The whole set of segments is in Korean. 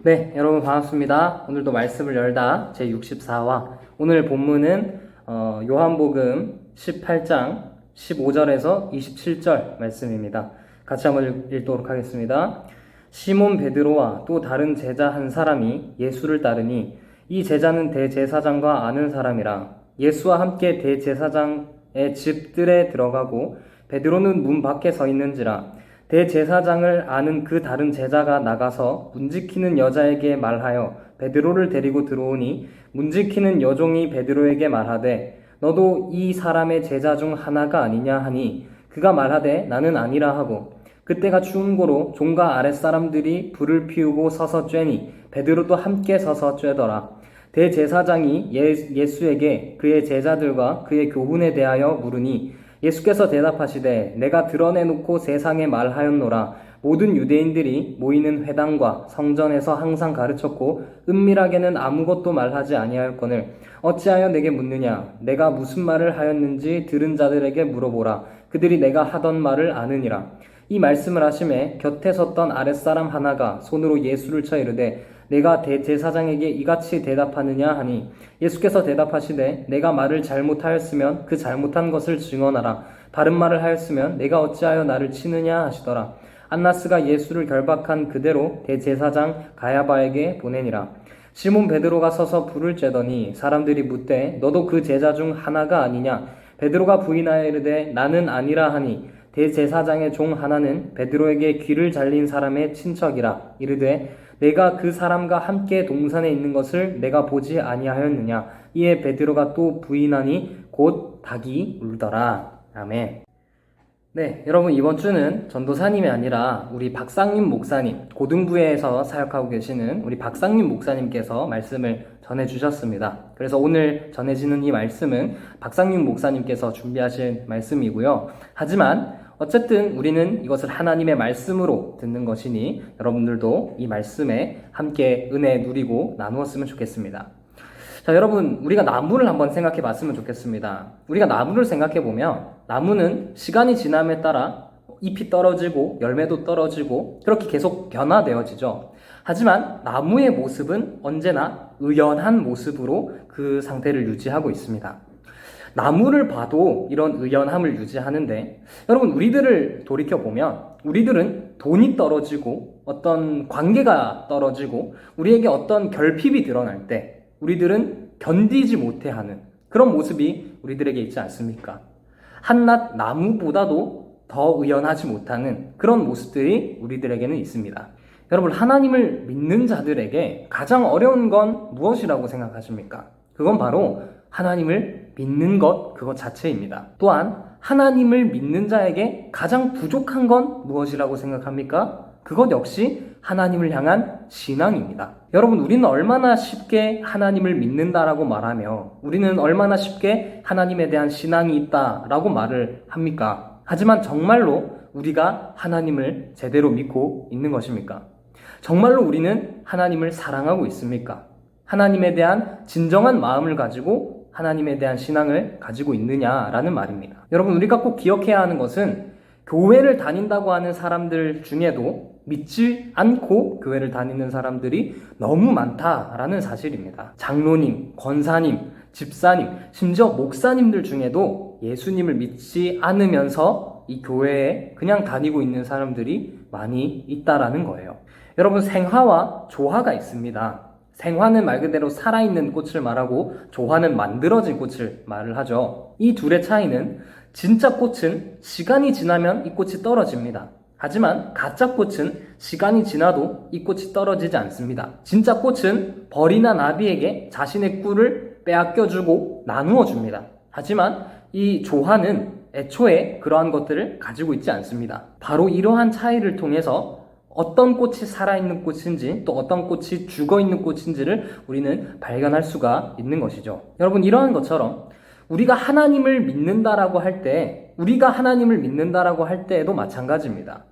네, 여러분 반갑습니다. 오늘도 말씀을 열다 제64화. 오늘 본문은 요한복음 18장 15절에서 27절 말씀입니다. 같이 한번 읽도록 하겠습니다. 시몬 베드로와 또 다른 제자 한 사람이 예수를 따르니 이 제자는 대제사장과 아는 사람이라. 예수와 함께 대제사장의 집들에 들어가고 베드로는 문 밖에 서 있는지라. 대제사장을 아는 그 다른 제자가 나가서 문지키는 여자에게 말하여 베드로를 데리고 들어오니 문지키는 여종이 베드로에게 말하되 너도 이 사람의 제자 중 하나가 아니냐 하니 그가 말하되 나는 아니라 하고 그때가 추운 고로 종과 아랫사람들이 불을 피우고 서서 쬐니 베드로도 함께 서서 쬐더라. 대제사장이 예수에게 그의 제자들과 그의 교훈에 대하여 물으니 예수께서 대답하시되 내가 드러내놓고 세상에 말하였노라. 모든 유대인들이 모이는 회당과 성전에서 항상 가르쳤고 은밀하게는 아무것도 말하지 아니하였거늘 어찌하여 내게 묻느냐. 내가 무슨 말을 하였는지 들은 자들에게 물어보라. 그들이 내가 하던 말을 아느니라. 이 말씀을 하심에 곁에 섰던 아랫사람 하나가 손으로 예수를 쳐 이르되 내가 대제사장에게 이같이 대답하느냐 하니 예수께서 대답하시되 내가 말을 잘못하였으면 그 잘못한 것을 증언하라. 바른 말을 하였으면 내가 어찌하여 나를 치느냐 하시더라. 안나스가 예수를 결박한 그대로 대제사장 가야바에게 보내니라. 시몬 베드로가 서서 불을 쬐더니 사람들이 묻되 너도 그 제자 중 하나가 아니냐. 베드로가 부인하여 이르되 나는 아니라 하니 대제사장의 종 하나는 베드로에게 귀를 잘린 사람의 친척이라. 이르되 내가 그 사람과 함께 동산에 있는 것을 내가 보지 아니하였느냐. 이에 베드로가 또 부인하니 곧 닭이 울더라. 아멘. 네, 여러분 이번 주는 전도사님이 아니라 우리 박상림 목사님, 고등부에서 사역하고 계시는 우리 박상림 목사님께서 말씀을 전해주셨습니다. 그래서 오늘 전해지는 이 말씀은 박상림 목사님께서 준비하신 말씀이고요. 하지만 어쨌든 우리는 이것을 하나님의 말씀으로 듣는 것이니 여러분들도 이 말씀에 함께 은혜 누리고 나누었으면 좋겠습니다. 자, 여러분 우리가 나무를 한번 생각해 봤으면 좋겠습니다. 우리가 나무를 생각해 보면 나무는 시간이 지남에 따라 잎이 떨어지고 열매도 떨어지고 그렇게 계속 변화되어지죠. 하지만 나무의 모습은 언제나 의연한 모습으로 그 상태를 유지하고 있습니다. 나무를 봐도 이런 의연함을 유지하는데 여러분 우리들을 돌이켜보면 우리들은 돈이 떨어지고 어떤 관계가 떨어지고 우리에게 어떤 결핍이 드러날 때 우리들은 견디지 못해하는 그런 모습이 우리들에게 있지 않습니까? 한낱 나무보다도 더 의연하지 못하는 그런 모습들이 우리들에게는 있습니다. 여러분 하나님을 믿는 자들에게 가장 어려운 건 무엇이라고 생각하십니까? 그건 바로 하나님을 믿는 것 그것 자체입니다. 또한 하나님을 믿는 자에게 가장 부족한 건 무엇이라고 생각합니까? 그것 역시 하나님을 향한 신앙입니다. 여러분 우리는 얼마나 쉽게 하나님을 믿는다라고 말하며 우리는 얼마나 쉽게 하나님에 대한 신앙이 있다라고 말을 합니까? 하지만 정말로 우리가 하나님을 제대로 믿고 있는 것입니까? 정말로 우리는 하나님을 사랑하고 있습니까? 하나님에 대한 진정한 마음을 가지고 하나님에 대한 신앙을 가지고 있느냐라는 말입니다. 여러분 우리가 꼭 기억해야 하는 것은 교회를 다닌다고 하는 사람들 중에도 믿지 않고 교회를 다니는 사람들이 너무 많다라는 사실입니다. 장로님, 권사님, 집사님, 심지어 목사님들 중에도 예수님을 믿지 않으면서 이 교회에 그냥 다니고 있는 사람들이 많이 있다라는 거예요. 여러분 생화와 조화가 있습니다. 생화는 말 그대로 살아있는 꽃을 말하고 조화는 만들어진 꽃을 말을 하죠. 이 둘의 차이는 진짜 꽃은 시간이 지나면 이 꽃이 떨어집니다. 하지만 가짜 꽃은 시간이 지나도 이 꽃이 떨어지지 않습니다. 진짜 꽃은 벌이나 나비에게 자신의 꿀을 빼앗겨주고 나누어 줍니다. 하지만 이 조화는 애초에 그러한 것들을 가지고 있지 않습니다. 바로 이러한 차이를 통해서 어떤 꽃이 살아있는 꽃인지 또 어떤 꽃이 죽어있는 꽃인지를 우리는 발견할 수가 있는 것이죠. 여러분 이러한 것처럼 우리가 하나님을 믿는다라고 할 때 우리가 하나님을 믿는다라고 할 때에도 마찬가지입니다.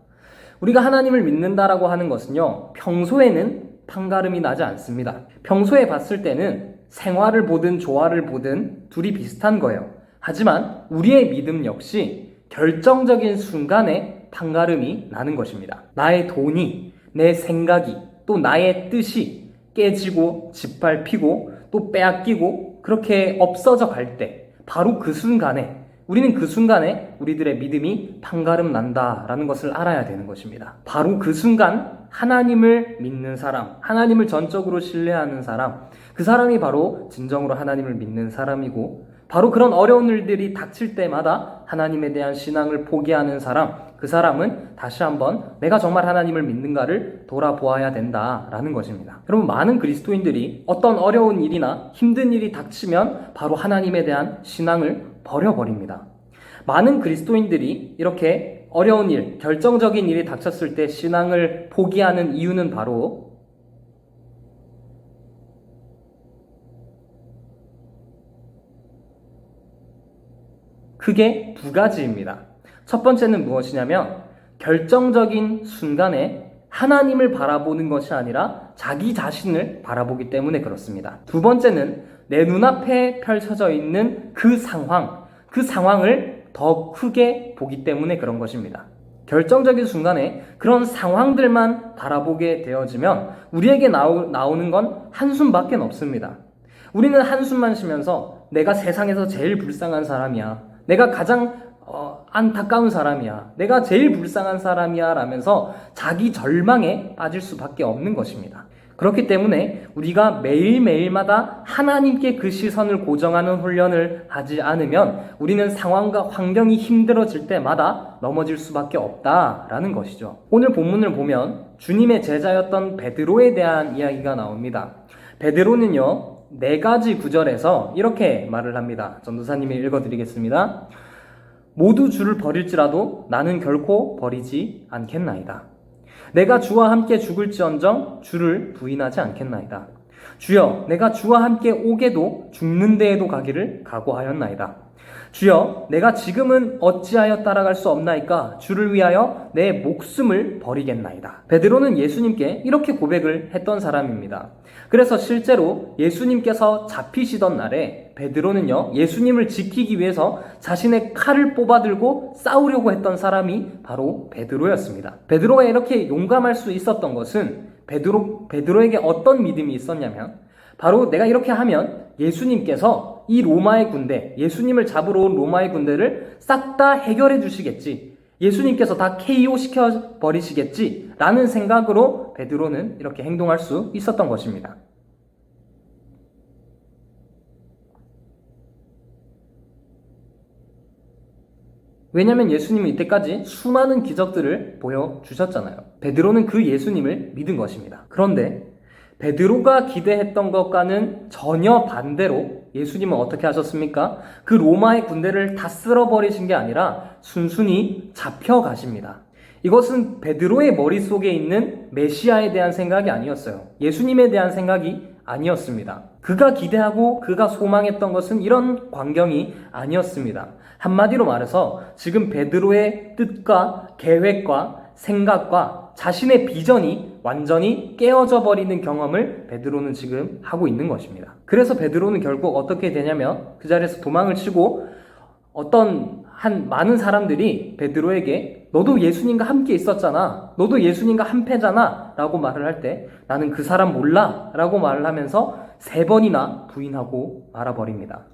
우리가 하나님을 믿는다라고 하는 것은요 평소에는 판가름이 나지 않습니다. 평소에 봤을 때는 생화를 보든 조화를 보든 둘이 비슷한 거예요. 하지만 우리의 믿음 역시 결정적인 순간에 판가름이 나는 것입니다. 나의 돈이, 내 생각이, 또 나의 뜻이 깨지고 짓밟히고 또 빼앗기고 그렇게 없어져 갈 때 바로 그 순간에 우리는 그 순간에 우리들의 믿음이 판가름 난다라는 것을 알아야 되는 것입니다. 바로 그 순간 하나님을 믿는 사람, 하나님을 전적으로 신뢰하는 사람, 그 사람이 바로 진정으로 하나님을 믿는 사람이고 바로 그런 어려운 일들이 닥칠 때마다 하나님에 대한 신앙을 포기하는 사람, 그 사람은 다시 한번 내가 정말 하나님을 믿는가를 돌아보아야 된다라는 것입니다. 여러분, 많은 그리스도인들이 어떤 어려운 일이나 힘든 일이 닥치면 바로 하나님에 대한 신앙을 버려버립니다. 많은 그리스도인들이 이렇게 어려운 일, 결정적인 일이 닥쳤을 때 신앙을 포기하는 이유는 바로 크게 두 가지입니다. 첫 번째는 무엇이냐면 결정적인 순간에 하나님을 바라보는 것이 아니라 자기 자신을 바라보기 때문에 그렇습니다. 두 번째는 내 눈앞에 펼쳐져 있는 그 상황을 더 크게 보기 때문에 그런 것입니다. 결정적인 순간에 그런 상황들만 바라보게 되어지면 우리에게 나오는 건 한숨밖에 없습니다. 우리는 한숨만 쉬면서 내가 세상에서 제일 불쌍한 사람이야, 내가 가장 안타까운 사람이야, 내가 제일 불쌍한 사람이야 라면서 자기 절망에 빠질 수밖에 없는 것입니다. 그렇기 때문에 우리가 매일매일마다 하나님께 그 시선을 고정하는 훈련을 하지 않으면 우리는 상황과 환경이 힘들어질 때마다 넘어질 수밖에 없다라는 것이죠. 오늘 본문을 보면 주님의 제자였던 베드로에 대한 이야기가 나옵니다. 베드로는요, 4가지 구절에서 이렇게 말을 합니다. 전도사님이 읽어드리겠습니다. 모두 주를 버릴지라도 나는 결코 버리지 않겠나이다. 내가 주와 함께 죽을지언정 주를 부인하지 않겠나이다. 주여, 내가 주와 함께 오게도 죽는 데에도 가기를 각오하였나이다. 주여, 내가 지금은 어찌하여 따라갈 수 없나이까? 주를 위하여 내 목숨을 버리겠나이다. 베드로는 예수님께 이렇게 고백을 했던 사람입니다. 그래서 실제로 예수님께서 잡히시던 날에 베드로는요, 예수님을 지키기 위해서 자신의 칼을 뽑아들고 싸우려고 했던 사람이 바로 베드로였습니다. 베드로가 이렇게 용감할 수 있었던 것은 베드로에게 어떤 믿음이 있었냐면 바로 내가 이렇게 하면 예수님께서 이 로마의 군대, 예수님을 잡으러 온 로마의 군대를 싹 다 해결해 주시겠지, 예수님께서 다 KO 시켜버리시겠지 라는 생각으로 베드로는 이렇게 행동할 수 있었던 것입니다. 왜냐하면 예수님은 이때까지 수많은 기적들을 보여주셨잖아요. 베드로는 그 예수님을 믿은 것입니다. 그런데 베드로가 기대했던 것과는 전혀 반대로 예수님은 어떻게 하셨습니까? 그 로마의 군대를 다 쓸어버리신 게 아니라 순순히 잡혀가십니다. 이것은 베드로의 머릿속에 있는 메시아에 대한 생각이 아니었어요. 예수님에 대한 생각이 아니었습니다. 그가 기대하고 그가 소망했던 것은 이런 광경이 아니었습니다. 한마디로 말해서 지금 베드로의 뜻과 계획과 생각과 자신의 비전이 완전히 깨어져 버리는 경험을 베드로는 지금 하고 있는 것입니다. 그래서 베드로는 결국 어떻게 되냐면 그 자리에서 도망을 치고 많은 사람들이 베드로에게 너도 예수님과 함께 있었잖아, 너도 예수님과 한패잖아 라고 말을 할 때 나는 그 사람 몰라 라고 말을 하면서 3번이나 부인하고 말아버립니다.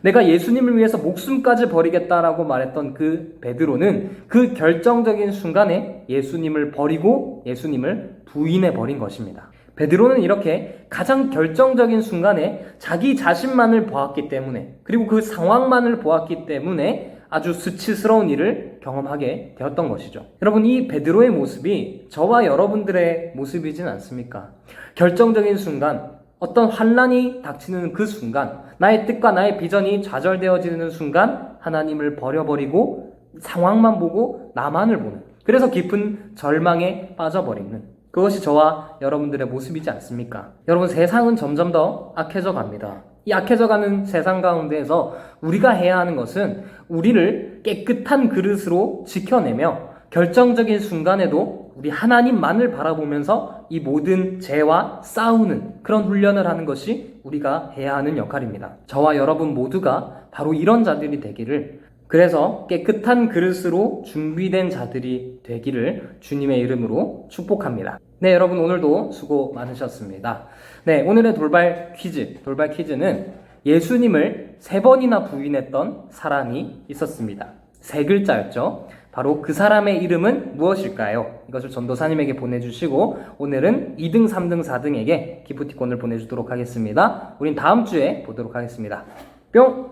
내가 예수님을 위해서 목숨까지 버리겠다라고 말했던 그 베드로는 그 결정적인 순간에 예수님을 버리고 예수님을 부인해버린 것입니다. 베드로는 이렇게 가장 결정적인 순간에 자기 자신만을 보았기 때문에, 그리고 그 상황만을 보았기 때문에 아주 수치스러운 일을 경험하게 되었던 것이죠. 여러분, 이 베드로의 모습이 저와 여러분들의 모습이진 않습니까? 결정적인 순간, 어떤 환난이 닥치는 그 순간, 나의 뜻과 나의 비전이 좌절되어지는 순간 하나님을 버려버리고 상황만 보고 나만을 보는, 그래서 깊은 절망에 빠져버리는, 그것이 저와 여러분들의 모습이지 않습니까? 여러분, 세상은 점점 더 악해져 갑니다. 이 악해져가는 세상 가운데에서 우리가 해야 하는 것은 우리를 깨끗한 그릇으로 지켜내며 결정적인 순간에도 우리 하나님만을 바라보면서 이 모든 죄와 싸우는 그런 훈련을 하는 것이 우리가 해야 하는 역할입니다. 저와 여러분 모두가 바로 이런 자들이 되기를 그래서 깨끗한 그릇으로 준비된 자들이 되기를 주님의 이름으로 축복합니다. 네, 여러분 오늘도 수고 많으셨습니다. 네, 오늘의 돌발 퀴즈는 예수님을 3번이나 부인했던 사람이 있었습니다. 3글자였죠. 바로 그 사람의 이름은 무엇일까요? 이것을 전도사님에게 보내주시고 오늘은 2등, 3등, 4등에게 기프티콘을 보내주도록 하겠습니다. 우린 다음 주에 보도록 하겠습니다. 뿅!